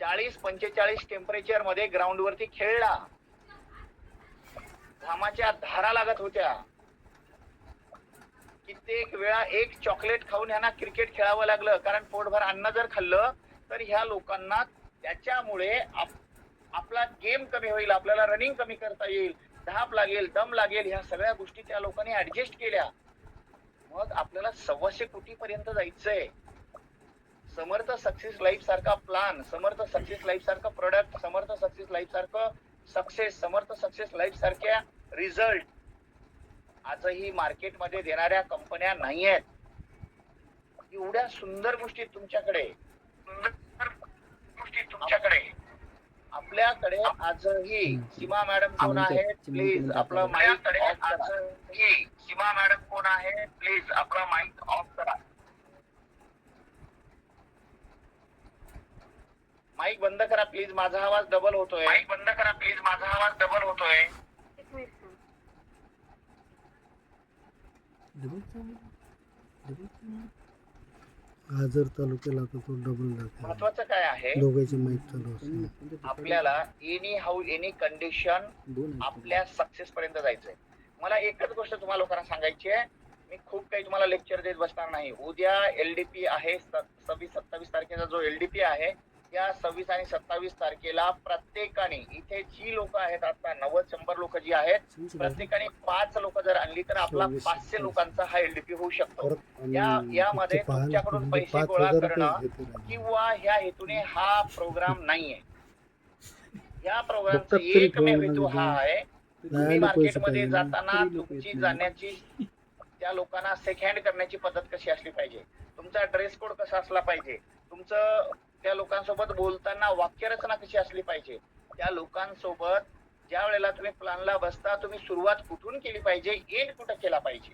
40-45 टेम्परेचर मध्ये ग्राउंड वरती खेळला. घामाच्या धारा लागत होत्या. कित्येक वेळा एक चॉकलेट खाऊन ह्यांना क्रिकेट खेळावं लागलं. कारण पोटभर अन्न जर खाल्लं तर ह्या लोकांना त्याच्यामुळे आपला गेम कमी होईल, आपल्याला रनिंग कमी करता येईल, धाप लागेल, दम लागेल, ह्या सगळ्या गोष्टी त्या लोकांनी ऍडजस्ट केल्या. मग आपल्याला 125 कोटी पर्यंत जायचंय. समर्थ सक्सेस लाईफ सारखा प्लॅन, समर्थ सक्सेस लाईफ सारखं प्रोडक्ट, समर्थ सक्सेस लाईफ सारखं सक्सेस, समर्थ सक्सेस लाईफ सारख्या रिझल्ट आजही मार्केटमध्ये देणाऱ्या कंपन्या नाही आहेत. एवढ्या सुंदर गोष्टी तुमच्याकडे, आपल्याकडे आजही. सीमा मॅडम कोण आहे? प्लीज आपलं माईक ऑफ करा. सीमा मॅडम कोण आहे? प्लीज आपला माईक ऑफ करा. माईक बंद करा प्लीज, माझा आवाज डबल होतोय. माईक बंद करा प्लीज, माझा आवाज डबल होतोय. आजर तालुक्याला तो डबल दाखल. महत्वाचं काय आहे, दोघांचे माईक चालू असते. आपल्याला एनी हाऊ एनी कंडिशन आपल्या सक्सेस पर्यंत जायचंय. मला एकच गोष्ट तुम्हाला लोकांना सांगायची आहे. मी खूप काही तुम्हाला लेक्चर देत बसणार नाही. उद्या LDP आहे, 26-27 तारखेचा जो LDP आहे, या 26 आणि 27 तारखेला प्रत्येकाने, इथे जी लोक आहेत आता 90-100 लोक जी आहेत, प्रत्येकाने 5 लोक जर आणली तर आपला 500 लोकांचा हा LDP होऊ शकतो. यामध्ये तुमच्याकडून पैसे गोळा करणं किंवा ह्या हेतूने हा प्रोग्राम नाहीये. या प्रोग्रामचा एकमेव हेतू हा आहे, तुम्ही मार्केटमध्ये जाताना तुमची जाण्याची, त्या लोकांना सेक हँड करण्याची पद्धत कशी असली पाहिजे, तुमचा ड्रेस कोड कसा असला पाहिजे, तुमचं त्या लोकांसोबत बोलताना वाक्यरचना कशी असली पाहिजे, त्या लोकांसोबत ज्या वेळेला तुम्ही प्लॅनला बसता तुम्ही सुरुवात कुठून केली पाहिजे, एंड कुठं केला पाहिजे,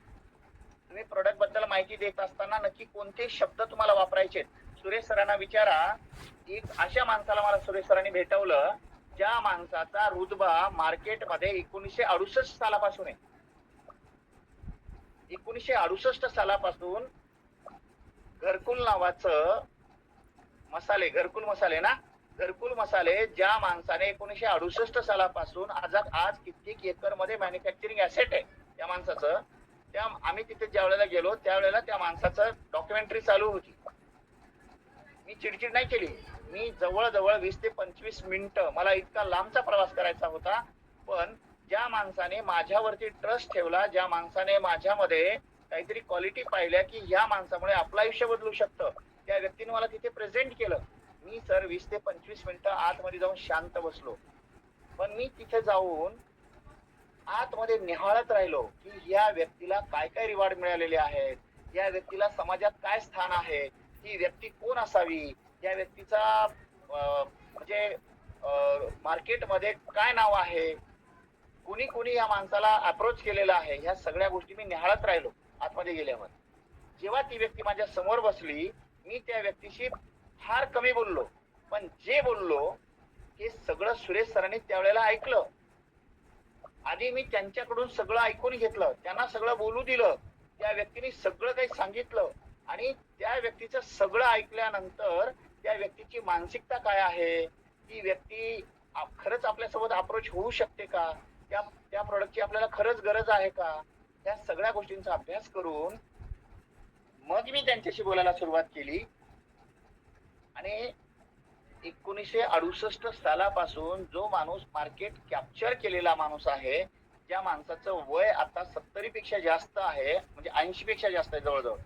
तुम्ही प्रोडक्ट बद्दल माहिती देत असताना नक्की कोणते शब्द तुम्हाला वापरायचे. सुरेश सरांना विचारा, एक अशा माणसाला मला सुरेश सरांनी भेटवलं ज्या माणसाचा रुतबा मार्केटमध्ये 1968 सालापासून आहे. 1968 सालापासून घरकुल नावाचं मसाले, घरकुल मसाले ना, घरकुल मसाले ज्या माणसाने 1968 सालापासून आज कित्येक एकर मध्ये मॅन्युफॅक्चरिंग ऍसेट आहे त्या माणसाचं, त्या आम्ही तिथे ज्या वेळेला गेलो त्यावेळेला त्या माणसाचं डॉक्युमेंटरी चालू होती. मी चिडचिड नाही केली. मी जवळजवळ 20 ते 25 मिनिटं, मला इतका लांबचा प्रवास करायचा होता, पण ज्या माणसाने माझ्यावरती ट्रस्ट ठेवला, ज्या माणसाने माझ्यामध्ये काहीतरी क्वालिटी पाहिल्या की ह्या माणसामुळे आपलं आयुष्य बदलू शकतं, त्या व्यक्तीने मला तिथे प्रेझेंट केलं. मी सर 20 ते 25 मिनिटं आतमध्ये जाऊन शांत बसलो. पण मी तिथे जाऊन आतमध्ये निहाळत राहिलो की या व्यक्तीला काय काय रिवॉर्ड मिळालेले आहेत, या व्यक्तीला समाजात काय स्थान आहे, ही व्यक्ती कोण असावी, या व्यक्तीचा म्हणजे मार्केटमध्ये काय नाव आहे, कुणी कुणी या माणसाला अप्रोच केलेला आहे, ह्या सगळ्या गोष्टी मी निहाळत राहिलो आतमध्ये गेल्यावर. जेव्हा ती व्यक्ती माझ्या समोर बसली, मी त्या व्यक्तीशी फार कमी बोललो, पण जे बोललो हे सगळं सुरेश सरांनी त्यावेळेला ऐकलं. आधी मी त्यांच्याकडून सगळं ऐकून घेतलं, त्यांना सगळं बोलू दिलं, त्या व्यक्तीने सगळं काही सांगितलं आणि त्या व्यक्तीचं सगळं ऐकल्यानंतर त्या व्यक्तीची मानसिकता काय आहे, ती व्यक्ती खरंच आपल्यासोबत अप्रोच होऊ शकते का, त्या प्रोडक्टची आपल्याला खरंच गरज आहे का, या सगळ्या गोष्टींचा अभ्यास करून मग मी त्यांच्याशी बोलायला सुरुवात केली. आणि 1968 सालापासून जो माणूस मार्केट कॅप्चर केलेला माणूस आहे, ज्या माणसाचं वय आता 70 पेक्षा जास्त आहे, म्हणजे 80 पेक्षा जास्त आहे जवळजवळ,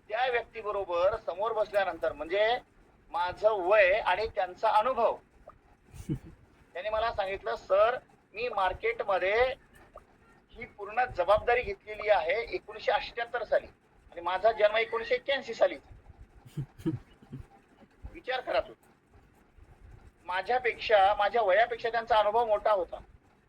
त्या व्यक्तीबरोबर समोर बसल्यानंतर म्हणजे माझं वय आणि त्यांचा अनुभव, त्याने मला सांगितलं, सर मी मार्केटमध्ये ही पूर्ण जबाबदारी घेतलेली आहे 1978 साली आणि माझा जन्म 1981 साली. विचार करा तुम्ही, माझ्या वयापेक्षा त्यांचा अनुभव मोठा होता.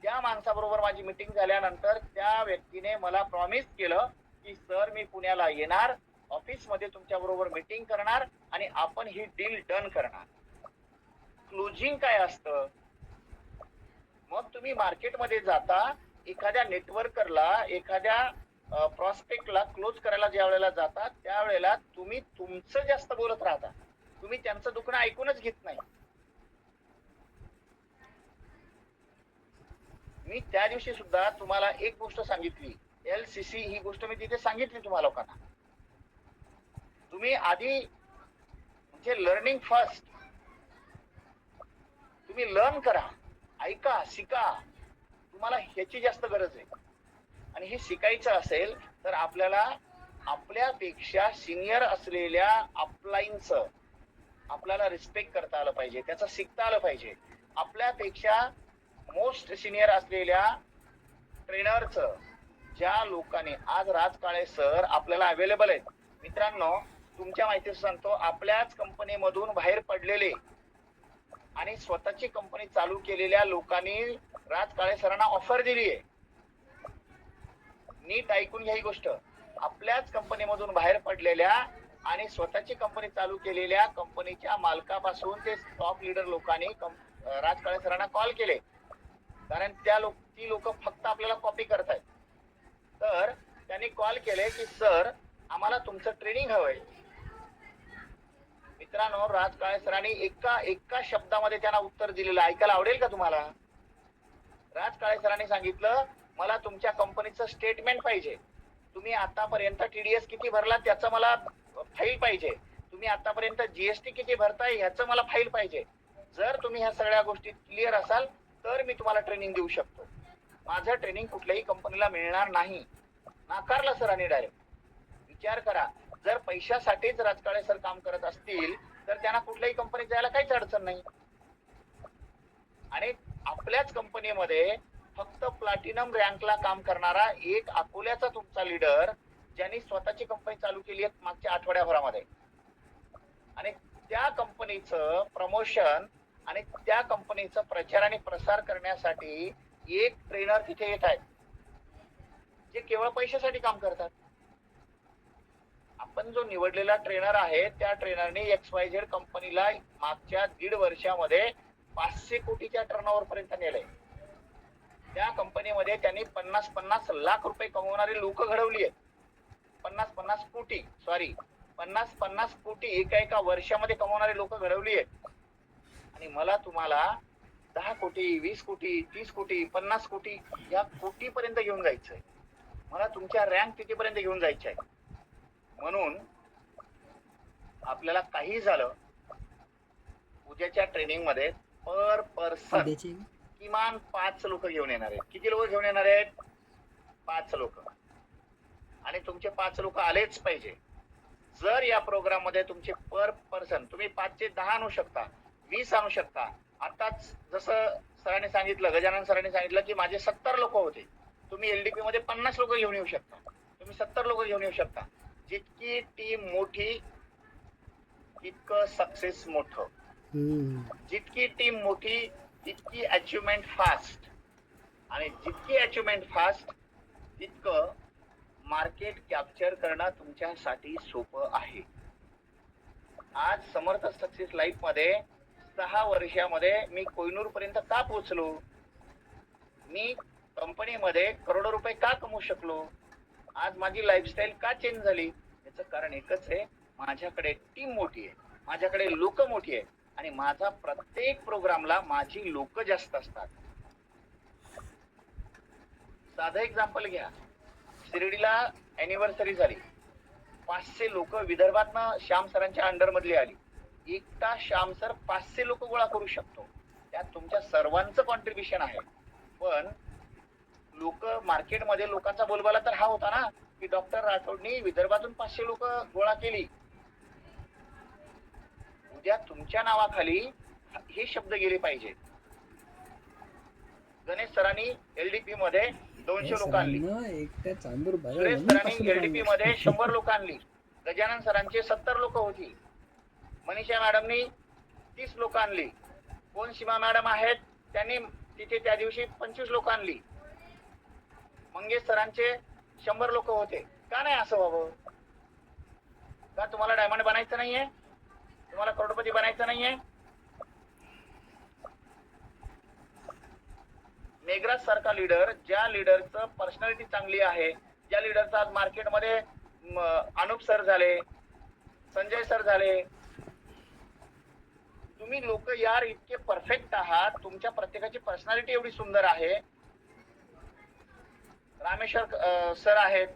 त्या माणसाबरोबर माझी मीटिंग झाल्यानंतर त्या व्यक्तीने मला प्रॉमिस केलं की सर मी पुण्याला येणार, ऑफिस मध्ये तुमच्या बरोबर मीटिंग करणार आणि आपण ही डील डन करणार. क्लोजिंग काय असतं, मग तुम्ही मार्केटमध्ये जाता, एखाद्या नेटवर्करला, एखाद्या प्रॉस्पेक्टला क्लोज करायला ज्या वेळेला जाता त्यावेळेला तुम्ही तुमचं जास्त बोलत राहता, तुम्ही त्यांचं दुखणं ऐकूनच घेत नाही. मी त्या दिवशी सुद्धा तुम्हाला एक गोष्ट सांगितली, LCC ही गोष्ट मी तिथे सांगितली तुम्हाला लोकांना. तुम्ही आधी म्हणजे लर्निंग फर्स्ट, तुम्ही लर्न करा, ऐका, शिका, तुम्हाला ह्याची जास्त गरज आहे. आणि हे शिकायचं असेल तर आपल्याला आपल्यापेक्षा सिनियर असलेल्या अपलाईनचं आपल्याला रिस्पेक्ट करता आलं पाहिजे, त्याचं शिकता आलं पाहिजे. आपल्यापेक्षा मोस्ट सिनियर असलेल्या ट्रेनरचं, ज्या लोकांनी, आज राज काळे सर आपल्याला अवेलेबल आहेत. मित्रांनो तुमच्या माहितीचं सांगतो, आपल्याच कंपनीमधून बाहेर पडलेले आणि स्वतःची कंपनी चालू केलेल्या लोकांनी राज काळे सरांना ऑफर दिली आहे. नीट ऐकून घ्या ही गोष्ट. आपल्याच कंपनीमधून बाहेर पडलेल्या आणि स्वतःची कंपनी चालू केलेल्या कंपनीच्या मालकापासून ते टॉप लीडर लोकांनी राज काळे सरांना कॉल केले, कारण ती लोक फक्त आपल्याला कॉपी करतायत. तर त्यांनी कॉल केले की सर आम्हाला तुमचं ट्रेनिंग हवंय. मित्रांनो राज काळे सरांनी एका शब्दामध्ये त्यांना उत्तर दिलेलं, ऐकायला आवडेल का तुम्हाला? राज काळे सरांनी सांगितलं, मला तुमच्या कंपनीचं स्टेटमेंट पाहिजे, तुम्ही आतापर्यंत TDS किती भरला त्याचं मला फाईल पाहिजे, तुम्ही आतापर्यंत GST किती भरताय ह्याचं मला फाईल पाहिजे. जर तुम्ही ह्या सगळ्या गोष्टी क्लिअर असाल तर मी तुम्हाला ट्रेनिंग देऊ शकतो. माझं ट्रेनिंग कुठल्याही कंपनीला मिळणार नाही, नाकारलं सरांनी डायरेक्ट. विचार करा, जर पैशासाठीच राजकाळे सर काम करत असतील तर त्यांना कुठल्याही कंपनीत जायला काहीच अडचण नाही. आणि आपल्याच कंपनीमध्ये फक्त प्लॅटिनम रँकला काम करणारा एक अकोल्याचा तुमचा लीडर, ज्यांनी स्वतःची कंपनी चालू केली आहे मागच्या आठवड्याभरामध्ये, आणि त्या कंपनीचं प्रमोशन आणि त्या कंपनीचं प्रचार आणि प्रसार करण्यासाठी एक ट्रेनर तिथे येत आहेत, जे केवळ पैशासाठी काम करतात. आपण जो निवडलेला ट्रेनर आहे त्या ट्रेनरने XYZ कंपनीला मागच्या 1.5 वर्षामध्ये 500 कोटीच्या टर्नओव्हर पर्यंत नेलंय. त्या कंपनीमध्ये त्यांनी 50-50 लाख रुपये कमवणारे लोक घडवली आहेत. 50-50 कोटी एका वर्षामध्ये कमवणारे लोक घडवली आहेत. आणि मला तुम्हाला 10 कोटी, 20 कोटी, 30 कोटी, 50 कोटी या कोटीपर्यंत घेऊन जायचंय. मला तुमच्या रँक तिथेपर्यंत घेऊन जायचं आहे. म्हणून आपल्याला काही झालं, उद्याच्या ट्रेनिंग मध्ये पर पर्सन किमान 5 लोक घेऊन येणार आहेत. किती लोक घेऊन येणार आहेत? 5 लोक. आणि तुमचे 5 लोक आलेच पाहिजे. जर या प्रोग्राम मध्ये तुमचे पर पर्सन तुम्ही 5 चे 10 आणू शकता, 20 आणू शकता. आताच जसं सरांनी सांगितलं, गजानन सरांनी सांगितलं की माझे 70 लोक होते. तुम्ही एलडीपी मध्ये 50 लोक घेऊन येऊ शकता, तुम्ही 70 लोक घेऊन येऊ शकता. जितकी टीम मोठी तितकं सक्सेस मोठं. जितकी टीम मोठी तितकी अचिव्हमेंट फास्ट, आणि जितकी अचिव्हमेंट फास्ट तितकं मार्केट कॅप्चर करणं तुमच्यासाठी सोपं आहे. आज समर्थ सक्सेस लाईफ मध्ये 6 वर्षामध्ये मी कोहिनूर पर्यंत का पोहोचलो? मी कंपनीमध्ये करोडो रुपये का कमवू शकलो? आज माझी लाईफस्टाईल का चेंज झाली? याचं कारण एकच आहे, माझ्याकडे टीम मोठी आहे, माझ्याकडे लोक मोठी आहे, आणि माझा प्रत्येक प्रोग्रामला माझी लोक जास्त असतात. साधं एक्झाम्पल घ्या, शिर्डीला अॅनिव्हर्सरी झाली, 500 लोक विदर्भातनं श्याम सरांच्या अंडर मधली आली. एकटा श्याम सर 500 लोक गोळा करू शकतो. त्यात तुमच्या सर्वांचं कॉन्ट्रीब्युशन आहे. पण लोक मार्केटमध्ये लोकांचा बोलबाला तर हा होता ना की डॉक्टर राठोडनी विदर्भातून 500 लोक गोळा केली. उद्या तुमच्या नावाखाली हे शब्द गेले पाहिजे. गणेश सरांनी एलडीपी मध्ये 200 लोक आणली, सुरेश सरांनी एलडीपी मध्ये 100 लोक आणली, गजानन सरांचे 70 लोक होती, मनीषा मॅडमनी 30 लोक आणली, कोण सीमा मॅडम आहेत त्यांनी तिथे त्या दिवशी 25 लोक आणली, मंगेश सरांचे 100 लोक होते. का नाही असं व्हावं? का तुम्हाला डायमंड बनायचं नाहीये? तुम्हाला करोडपती बनायचं नाहीये? मेघराज सारखा लीडर, ज्या लीडरचं पर्सनॅलिटी चांगली आहे, ज्या लीडरचं आज मार्केटमध्ये अनुप सर झाले, संजय सर झाले, तुम्ही लोक यार इतके परफेक्ट आहात, तुमच्या प्रत्येकाची पर्सनॅलिटी एवढी सुंदर आहे. रामेश्वर सर आहेत,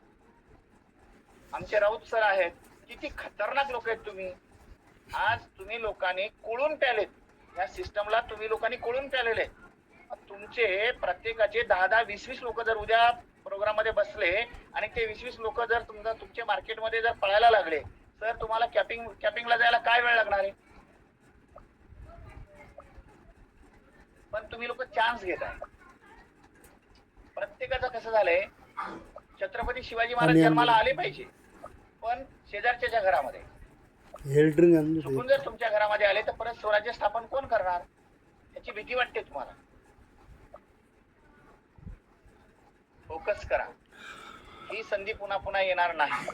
आमचे राऊत सर आहेत, किती खतरनाक लोक आहेत तुम्ही. आज तुम्ही लोकांनी कोळून प्यालेत, या सिस्टमला तुम्ही लोकांनी कोळून प्यालेले. तुमचे प्रत्येकाचे 10-10, 20-20 लोक जर उद्या प्रोग्राम मध्ये बसले आणि ते 20-20 लोक जर तुमच्या मार्केटमध्ये जर पळायला लागले, तर तुम्हाला कॅपिंगला जायला काय वेळ लागणार आहे? पण तुम्ही लोक चान्स घेत आहे. प्रत्येकाचं कसं झालंय, छत्रपती शिवाजी महाराज जन्माला आले पाहिजे, पण शेजारच्या घरामध्ये चुकून जर तुमच्या घरामध्ये आले तर परत स्वराज्य स्थापन कोण करणार? याची भीती वाटते तुम्हाला. फोकस करा, ही संधी पुन्हा पुन्हा येणार नाही.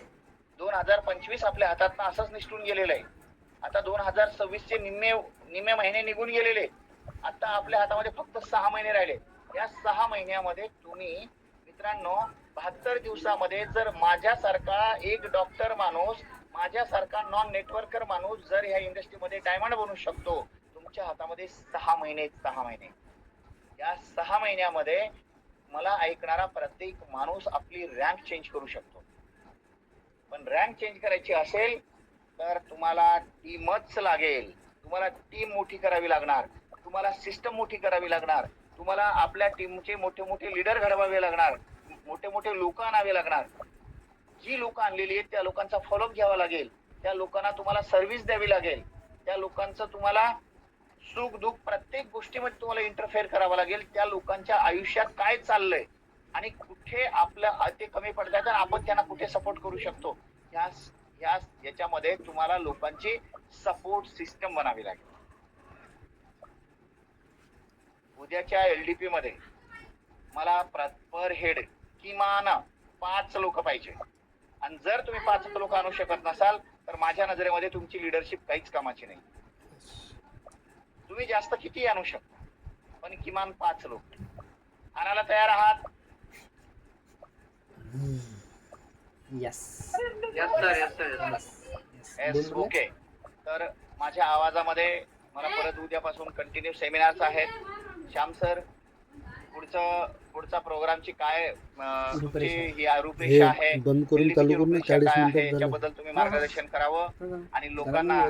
2025 आपल्या हातात असंच निसटून गेलेलं आहे. आता 2026 चे निम्मे महिने निघून गेलेले. आता आपल्या हातामध्ये फक्त 6 महिने राहिले. या 6 महिन्यामध्ये तुम्ही मित्रांनो 72 दिवसामध्ये जर माझ्यासारखा एक डॉक्टर माणूस, माझ्यासारखा नॉन नेटवर्कर माणूस जर ह्या इंडस्ट्रीमध्ये डायमंड बनू शकतो, तुमच्या हातामध्ये 6 महिने. या 6 महिन्यामध्ये मला ऐकणारा प्रत्येक माणूस आपली रँक चेंज करू शकतो. पण रँक चेंज करायची असेल तर तुम्हाला टीमच लागेल. तुम्हाला टीम मोठी करावी लागणार, तुम्हाला सिस्टम मोठी करावी लागणार, तुम्हाला आपल्या टीमचे मोठे मोठे लीडर घडवावे लागणार, मोठे मोठे लोक आणावे लागणार. जी लोक आणलेली आहेत त्या लोकांचा फॉलोअप घ्यावा लागेल, त्या लोकांना तुम्हाला सर्व्हिस द्यावी लागेल, त्या लोकांचं तुम्हाला सुख दुःख प्रत्येक गोष्टीमध्ये तुम्हाला इंटरफेअर करावं लागेल. त्या लोकांच्या आयुष्यात काय चाललंय आणि कुठे आपलं ते कमी पडतात आणि आपण त्यांना कुठे सपोर्ट करू शकतो, याच्यामध्ये तुम्हाला लोकांची सपोर्ट सिस्टम बनावी लागेल. उद्याच्या एलडीपी मध्ये मला पर हेड किमान 5 लोक पाहिजे. आणि जर तुम्ही 5 लोक आणू शकत नसाल तर माझ्या नजरेमध्ये तुमची लिडरशिप काहीच कामाची नाही. तुम्ही जास्त किती आणू शकता, पण किमान 5 लोक आणायला तयार आहात? Yes, sir. ओके. तर माझ्या आवाजामध्ये मला परत उद्यापासून कंटिन्यू सेमिनार्स आहेत. श्याम सर, पुढचा प्रोग्रामची काय तुमची ही रूपरेषा आहे, हे बंद करून दिल्लीची चालू करून रूपरेषा 40 काय आहे मिनिटात झालं. याच्याबद्दल तुम्ही मार्गदर्शन करावं आणि लोकांना